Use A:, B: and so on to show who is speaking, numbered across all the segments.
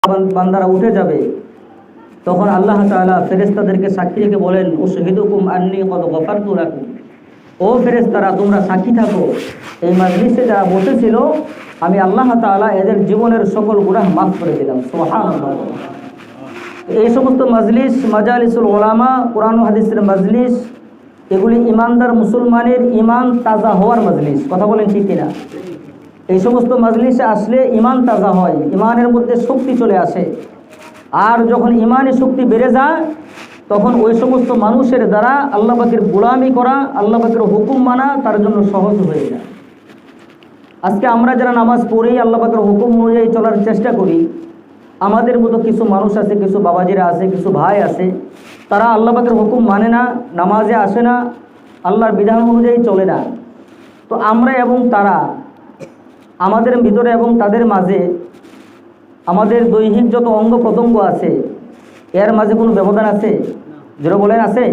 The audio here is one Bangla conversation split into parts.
A: বান্দারা উঠে যাবে, তখন আল্লাহ তাআলা ফেরেশতাদেরকে সাক্ষী রেখে বলেন, উশহিদুকুম আন্নী কদ গফারতু লাকুম, ও ফেরেশতারা তোমরা সাক্ষী থাকো, এই মাজলিসে যারা বসেছিল আমি আল্লাহ তাআলা এদের জীবনের সকল গুনাহ মাফ করে দিলাম। সুবহানাল্লাহ। এই সমস্ত মাজলিস, মাজালিসুল উলামা, কোরআন ও হাদিসের মাজলিস, এগুলি ইমানদার মুসলমানের ইমান তাজা হওয়ার মাজলিস। কথা বলেন ঠিক কিনা? এই সমস্ত মাজলিসে আসলে ইমান তাজা হয়, ইমানের মধ্যে শক্তি চলে আসে। আর যখন ইমানি শক্তি বেড়ে যায় তখন ওই সমস্ত মানুষের দ্বারা আল্লাহ পাকের গোলামি করা, আল্লাহ পাকের হুকুম মানা তার জন্য সহজ হয়ে যায়। আজকে আমরা যারা নামাজ পড়ি, আল্লাহ পাকের হুকুম অনুযায়ী চলার চেষ্টা করি, আমাদের মতো কিছু মানুষ আছে, কিছু বাবাজিরা আছে, কিছু ভাই আছে, তারা আল্লাহ পাকের হুকুম মানে না, নামাজে আসে না, আল্লাহর বিধান অনুযায়ী চলে না। তো আমরা এবং তারা, আমাদের ভিতরে এবং তাদের মাঝে আমাদের দৈহিক যত অঙ্গ প্রত্যঙ্গ আছে এর মাঝে কোনো ব্যবধান আছে? যেটা বলেন আছে?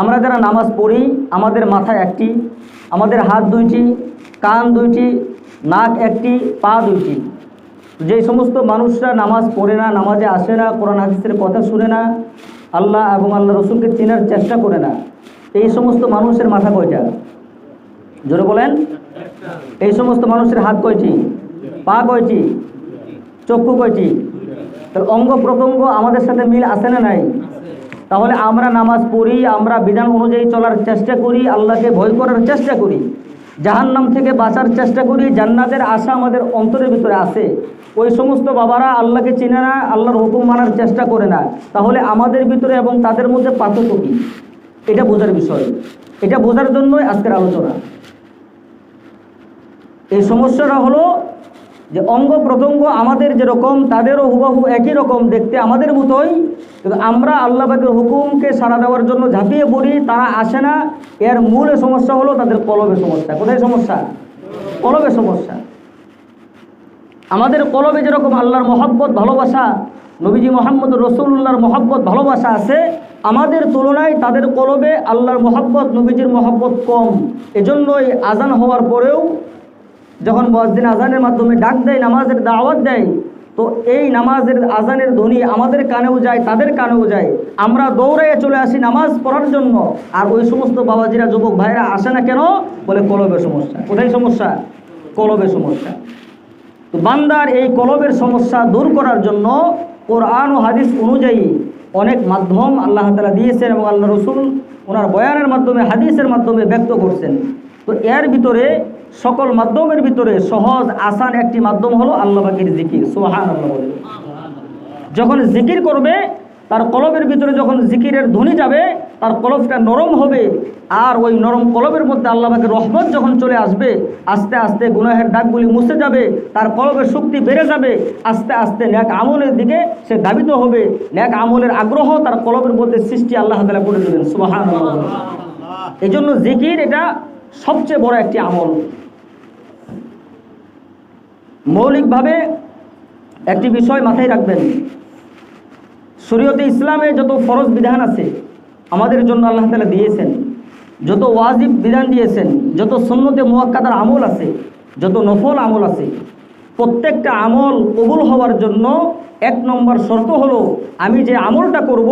A: আমরা যারা নামাজ পড়ি আমাদের মাথা একটি, আমাদের হাত দুইটি, কান দুইটি, নাক একটি, পা দুইটি। যে সমস্ত মানুষরা নামাজ পড়ে না, নামাজে আসে না, কোরআন হাদিসের কথা শুনে না, আল্লাহ এবং আল্লাহ রসুলকে চেনার চেষ্টা করে না, এই সমস্ত মানুষের মাথা কয়টা? জোরে বলেন। এই সমস্ত মানুষের হাত কয়টি? পা কয়টি? চক্ষু কয়টি? তাহলে অঙ্গ প্রত্যঙ্গ আমাদের সাথে মিল আছে না নাই? তাহলে আমরা নামাজ পড়ি, আমরা বিধান অনুযায়ী চলার চেষ্টা করি, আল্লাহকে ভয় করার চেষ্টা করি, জাহান্নাম থেকে বাঁচার চেষ্টা করি, জান্নাতের আশা আমাদের অন্তরের ভিতরে আছে। ওই সমস্ত বাবারা আল্লাহকে চিনে না, আল্লাহর হুকুম মানার চেষ্টা করে না, তাহলে আমাদের ভিতরে এবং তাদের মধ্যে পার্থক্য কী? এটা বোঝার বিষয়। এটা বোঝার জন্যই আজকের আলোচনা। এই সমস্যাটা হলো যে অঙ্গ প্রত্যঙ্গ আমাদের যেরকম তাদেরও হুবহু একই রকম দেখতে, আমাদের মতোই, কিন্তু আমরা আল্লাহ পাকের হুকুমকে সাড়া দেওয়ার জন্য ঝাঁপিয়ে পড়ি, তারা আসে না। এর মূল সমস্যা হলো তাদের কলবে সমস্যা। কোথায় সমস্যা? কলবে সমস্যা। আমাদের কলবে যেরকম আল্লাহর মহব্বত ভালোবাসা, নবীজি মোহাম্মদ রসুল্লাহর মহব্বত ভালোবাসা আছে, আমাদের তুলনায় তাদের কলবে আল্লাহর মহব্বত, নবীজির মহব্বত কম। এজন্যই আজান হওয়ার পরেও যখন মুয়াজ্জিন আজানের মাধ্যমে ডাক দেয়, নামাজের দাওয়াত দেয়, তো এই নামাজের আজানের ধ্বনি আমাদের কানেও যায়, তাদের কানেও যায়। আমরা দৌড়াইয়ে চলে আসি নামাজ পড়ার জন্য, আর ওই সমস্ত বাবাজিরা, যুবক ভাইরা আসে না কেন? বলে কলবের সমস্যা। কোথায় সমস্যা? কলবের সমস্যা। তো বান্দার এই কলবের সমস্যা দূর করার জন্য কোরআন ও হাদিস অনুযায়ী অনেক মাধ্যম আল্লাহ তাআলা দিয়েছেন এবং আল্লাহ রসুল ওনার বয়ানের মাধ্যমে, হাদিসের মাধ্যমে ব্যক্ত করছেন। তো এর ভিতরে, সকল মাধ্যমের ভিতরে সহজ আসান একটি মাধ্যম হলো আল্লাহ পাকের জিকির। সুবহানাল্লাহ। যখন জিকির করবে, তার কলবের ভিতরে যখন জিকিরের ধ্বনি যাবে, তার কলবটা নরম হবে, আর ওই নরম কলবের মধ্যে আল্লাহ পাকের রহমত যখন চলে আসবে, আস্তে আস্তে গুনাহের দাগগুলি মুছে যাবে, তার কলবের শক্তি বেড়ে যাবে, আস্তে আস্তে নেক আমলের দিকে সে ধাবিত হবে, নেক আমলের আগ্রহ তার কলবের মধ্যে সৃষ্টি আল্লাহ তাআলা করে দেবেন। সুবহানাল্লাহ। এই জন্য জিকির এটা সবচেয়ে বড় একটি আমল। মৌলিকভাবে একটি বিষয় মাথায় রাখবেন, শরীয়তে ইসলামে যত ফরজ বিধান আছে আমাদের জন্য আল্লাহ তাআলা দিয়েছেন, যত ওয়াজিব বিধান দিয়েছেন, যত সুন্নতে মুআক্কাদার আমল আছে, যত নফল আমল আছে, প্রত্যেকটা আমল কবুল হওয়ার জন্য এক নম্বর শর্ত হলো আমি যে আমলটা করব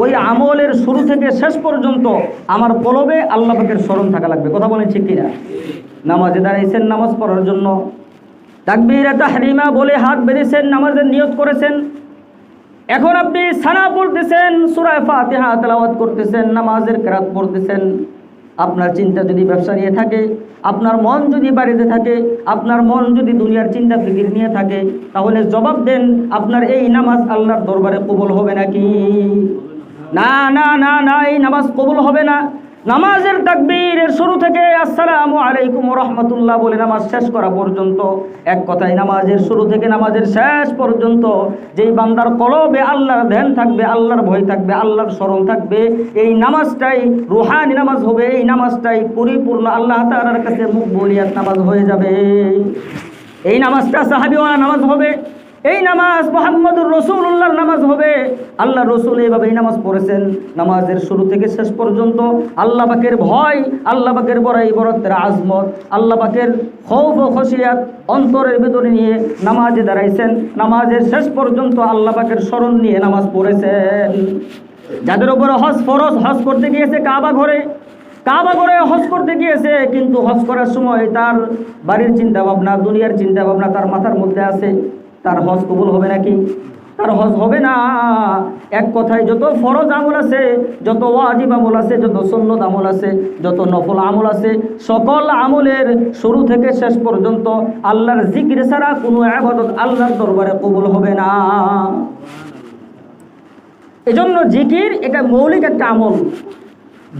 A: ওই আমলের শুরু থেকে শেষ পর্যন্ত আমার কলবে আল্লাহ পাকের স্মরণ থাকা লাগবে। কথা বলেন ঠিক কিনা? নামাজে দাঁড়িয়েছেন নামাজ পড়ার জন্য, তাকবীরে তাহরিমা বলে হাত বেঁধেছেন, নামাজের নিয়ত করেছেন, এখন আপনি সানা পড়তেছেন, সূরা ফাতিহা তেলাওয়াত করতেছেন, নামাজের কিরাত পড়তেছেন। আপনার চিন্তা যদি ব্যবসা নিয়ে থাকে, আপনার মন যদি বাড়িতে থাকে, আপনার মন যদি দুনিয়ার চিন্তা ফিকির নিয়ে থাকে, তাহলে জবাব দেন, আপনার এই নামাজ আল্লাহর দরবারে কবুল হবে নাকি? না না না না, এই নামাজ কবুল হবে না। নামাজের তাকবীরের শুরু থেকে আসসালামু আলাইকুম ওয়া রাহমাতুল্লাহ বলে নামাজ শেষ করা পর্যন্ত, এক কথায় নামাজের শুরু থেকে নামাজের শেষ পর্যন্ত যেই বান্দার কলবে আল্লাহর ধ্যান থাকবে, আল্লাহর ভয় থাকবে, আল্লাহর স্মরণ থাকবে, এই নামাজটাই রুহানি নামাজ হবে, এই নামাজটাই পরিপূর্ণ আল্লাহ তাআলার কাছে মকবুলিয়াত নামাজ হয়ে যাবে। এই নামাজটা সাহাবীওয়ালা নামাজ হবে। এই নামাজ মুহাম্মদুর রাসূলুল্লাহর নামাজ হবে। আল্লাহ রাসূল এইভাবেই নামাজ পড়েছেন। নামাজের শুরু থেকে শেষ পর্যন্ত আল্লাহ পাকের ভয়, আল্লাহ পাকের বড়াই বড়ত্বের আজমত, আল্লাহ পাকের খৌফ ও খশিয়াত অন্তরের ভিতরে নিয়ে নামাজে দাঁড়াইছেন। নামাজের শেষ পর্যন্ত আল্লাহ পাকের স্মরণ নিয়ে নামাজ পড়েছেন। যাদের উপরে হজ ফরজ, হজ করতে গিয়েছে কাবা ঘরে হজ করতে গিয়েছে, কিন্তু হজ করার সময় তার বাড়ির চিন্তা ভাবনা, দুনিয়ার চিন্তা ভাবনা তার মাথার মধ্যে আছে, তার হজ কবুল হবে নাকি? তার হজ হবে না। এক কথায় যত ফরজ আমল আছে, যত ওয়াজিব আমল আছে, যত সুন্নত আমল আছে, যত নফল আমল আছে, সকল আমলের শুরু থেকে শেষ পর্যন্ত আল্লাহর জিকির ছাড়া কোনো ইবাদত আল্লাহর দরবারে কবুল হবে না। এজন্য জিকির এটা মৌলিক একটা আমল,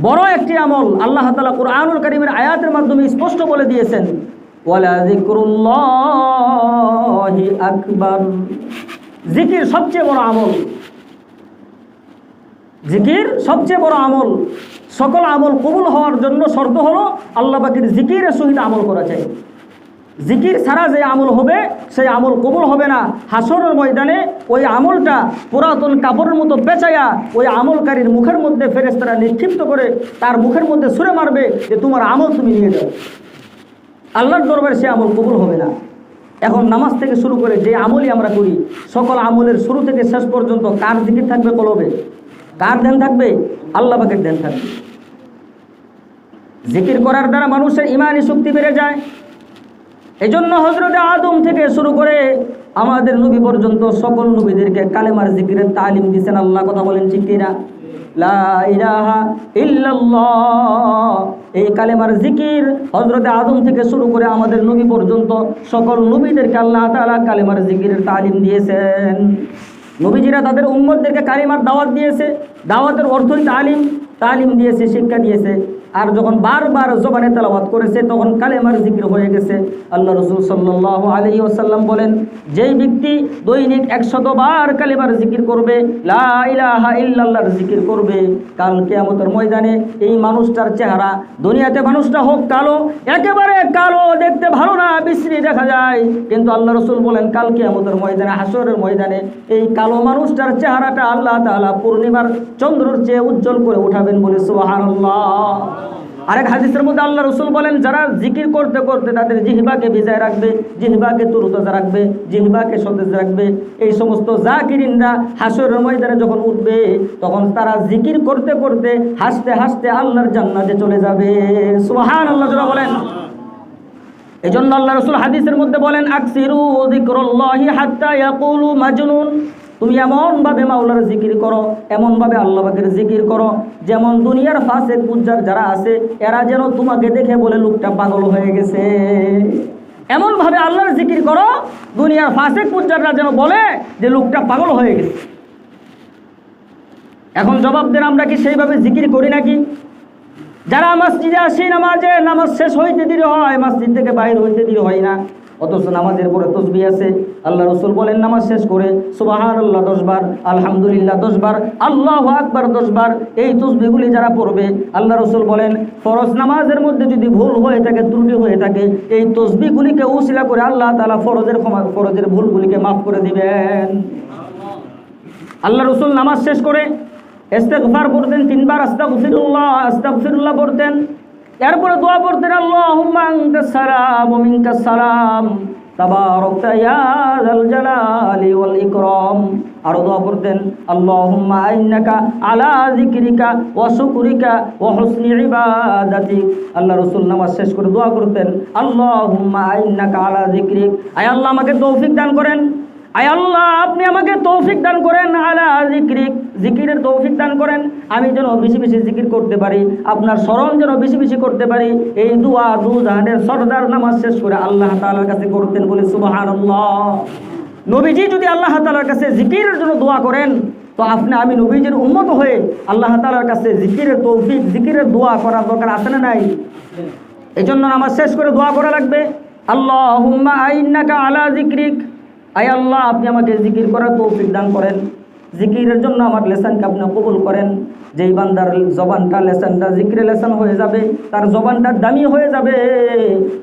A: বড় একটি আমল। আল্লাহ তাআলা কুরআনুল কারীমের আয়াতের মাধ্যমে স্পষ্ট বলে দিয়েছেন, ওয়ালা যিকরুল্লাহি আকবার। জিকির সবচেয়ে বড় আমল, জিকির সবচেয়ে বড় আমল। সকল আমল কবুল হওয়ার জন্য শর্ত হলো আল্লাহ পাকের জিকিরের সহিত আমল করা চাই। জিকির ছাড়া যে আমল হবে সেই আমল কবুল হবে না। হাসরের ময়দানে ওই আমলটা পুরাতন কাপড়ের মতো পেঁচাইয়া ওই আমলকারীর মুখের মধ্যে ফেরেশতারা নিক্ষিপ্ত করে তার মুখের মধ্যে ছুঁড়ে মারবে যে তোমার আমল তুমি নিয়ে যাও। আল্লাহর দরবারে সে আমল কবুল হবে না। এখন নামাজ থেকে শুরু করে যে আমলই আমরা করি, সকল আমলের শুরু থেকে শেষ পর্যন্ত কার জিকির থাকবে কলবে? কার ধ্যান থাকবে? আল্লাহ পাকের ধ্যান থাকবে। জিকির করার দ্বারা মানুষের ইমানি শক্তি বেড়ে যায়। এই জন্য হযরতে আদম থেকে শুরু করে আমাদের নবী পর্যন্ত সকল নবীদেরকে কালেমার জিকিরের তালিম দিয়েছেন আল্লাহ। কথা বলেন ঠিক কিনা? লা ইলাহা ইল্লাল্লাহ, এই কালেমার জিকির হযরতে আদম থেকে শুরু করে আমাদের নবী পর্যন্ত সকল নবীদেরকে আল্লাহ তাআলা কালেমার জিকিরের তালিম দিয়েছেন। নবীজিরা তাদের উম্মতদেরকে কালেমার দাওয়াত দিয়েছে, দাওয়াতের অর্থই তালিম দিয়েছে, শিক্ষা দিয়েছে। আর যখন বারবার জবানে তেলাওয়াত করেছে তখন কালেমার জিকির হয়ে গেছে। আল্লাহ রাসূল সাল্লাল্লাহু আলাইহি ওয়াসাল্লাম বলেন, যেই ব্যক্তি দৈনিক 100 বার কালেমার জিকির করবে, লা ইলাহা ইল্লাল্লাহর জিকির করবে, কাল কিয়ামতের ময়দানে এই মানুষটার চেহারা, দুনিয়াতে মানুষটা হোক কালো, একেবারে কালো, দেখতে ভালো না, বিশ্রী দেখা যায়, কিন্তু আল্লাহ রাসূল বলেন কাল কিয়ামতের ময়দানে, হাসরের ময়দানে এই কালো মানুষটার চেহারাটা আল্লাহ তাআলা পূর্ণিমার চন্দ্রের চেয়ে উজ্জ্বল করে উঠাবেন বলে সুবহানাল্লাহ। আরেক হাদিসের মধ্যে আল্লাহ রাসূল বলেন, যারা জিকির করতে করতে তাদের জিহ্বাকে ভিজায় রাখবে, জিহ্বাকে তরুতাজা রাখবে, জিহ্বাকে সতেজ রাখবে, এই সমস্ত জাকিরিনরা হাসরের ময়দানে যখন উঠবে তখন তারা জিকির করতে করতে হাসতে হাসতে আল্লাহর জান্নাতে চলে যাবে। সুবহানাল্লাহ যারা বলেন। এই জন্য আল্লাহ রাসূল হাদিসের মধ্যে বলেন, আকসিরু যিকরাল্লাহি হাত্তা ইয়াকুলু মাজনুন। তুমি এমনভাবে মাওলার জিকির করো, এমনভাবে আল্লাহ পাকের জিকির করো, যেমন দুনিয়ার ফাসেক ফুজ্জার যারা আছে এরা যেন তোমাকে দেখে বলে লোকটা পাগল হয়ে গেছে। এমনভাবে আল্লাহর জিকির করো দুনিয়ার ফাসেক ফুজ্জাররা যেন বলে যে লোকটা পাগল হয়ে গেছে। এখন জবাব দেন, আমরা কি সেইভাবে জিকির করি নাকি? যারা মসজিদে আসি, নামাজ শেষ হইতে দেরি হয়, মসজিদ থেকে বাইর হইতে দেরি হয় না, অথচ নামাজের পরে তসবিহ আছে। আল্লাহ রাসূল বলেন, নামাজ শেষ করে সুবহানাল্লাহ 10 বার, আলহামদুলিল্লাহ 10 বার, আল্লাহু আকবার 10 বার, এই তসবিহগুলি যারা পড়বে, আল্লাহ রাসূল বলেন ফরজ নামাজের মধ্যে যদি ভুল হয়ে থাকে, ত্রুটি হয়ে থাকে, এই তসবিহগুলিকে উসিলা করে আল্লাহ তাআলা ফরজের ভুলগুলিকে মাফ করে দিবেন। আল্লাহ রাসূল নামাজ শেষ করে ইস্তিগফার পড়তেন 3 বার, আস্তাগফিরুল্লাহ পড়তেন। এরপরে দোয়া পড়তেন, আল্লাহুম্মা আনতাস সালাম ওয়া মিনকাস সালাম, তাবারাকতা ইয়া যাল জালালি ওয়াল ইকরাম। আর দোয়া পড়তেন, আল্লাহুম্মা ইন্নাকা আলা যিকরিকা ওয়া শুকরিকা ওয়া হুসনি ইবাদাতিক। আল্লাহ রাসূল নামাজ শেষ করে দোয়া করতেন, আল্লাহুম্মা ইন্নাকা আলা যিকরিক, আয় আল্লাহ আমাকে তৌফিক দান করেন, আয় আল্লাহ আপনি আমাকে তৌফিক দান করেন, আলা যিকরিক, জিকিরের তৌফিক দান করেন, আমি যেন বেশি বেশি জিকির করতে পারি, আপনার স্মরণ যেন বেশি বেশি করতে পারি। এই দোয়া দু জাহানের সরদার নামাজ শেষ করে আল্লাহ তাআলার কাছে করতেন বলে সুবহানাল্লাহ। নবীজি যদি আল্লাহ তাআলার কাছে জিকিরের জন্য দোয়া করেন, তো আমি নবীজির উম্মত হয়ে আল্লাহ তাআলার কাছে জিকিরের তৌফিক, জিকিরের দোয়া করার দরকার আছে না নাই? এই জন্য নামাজ শেষ করে দোয়া করা লাগবে, আল্লাহুম্মা ইন্নাকা আলা যিকরিক, আয় আল্লাহ আপনি আমাকে জিকির করার তৌফিক দান করেন, জিকিরের জন্য আমার লেসানকে আপনি কবুল করেন। যেই বান্দার জবানটা লেসানটা জিকিরে লেসান হয়ে যাবে, তার জবানটা দামি হয়ে যাবে।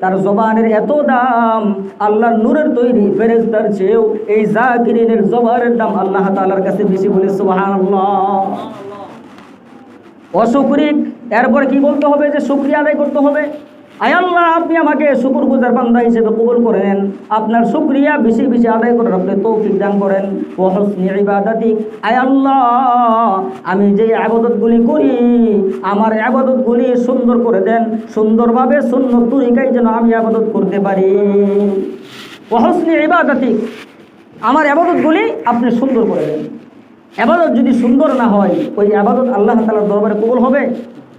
A: তার জবানের এত দাম, আল্লাহর নূরের তৈরি ফেরেশতার চেয়েও এই জাকিরিনের জবানের দাম আল্লাহ তাআলার কাছে বেশি। বলে সুবহানাল্লাহ। অশুকরিক, এরপর কি বলতে হবে? যে শুকরিয়া আদায় করতে হবে। আয় আল্লাহ, আপনি আমাকে শুকরগুজার বান্দা হিসেবে কবুল করে নেন, আপনার শুকরিয়া বেশি বেশি আদায় করার আপনি তৌফিক দান করেন। ওয়া হুসনি ইবাদাতি, আয় আল্লাহ, আমি যে ইবাদতগুলি করি আমার ইবাদতগুলি সুন্দর করে দেন, সুন্দরভাবে সুন্নত তরিকায় যেন আমি ইবাদত করতে পারি। ওয়া হুসনি ইবাদাতি, আমার ইবাদতগুলি আপনি সুন্দর করে দেন। ইবাদত যদি সুন্দর না হয়, ওই ইবাদত আল্লাহ তাআলার দরবারে কবুল হবে?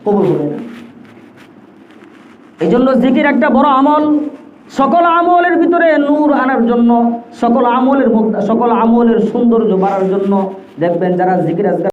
A: কবুল হবে না। এই জন্য জিকির একটা বড় আমল। সকল আমলের ভিতরে নূর আনার জন্য, সকল আমলের সৌন্দর্য বাড়ার জন্য দেখবেন যারা জিকির আজকাল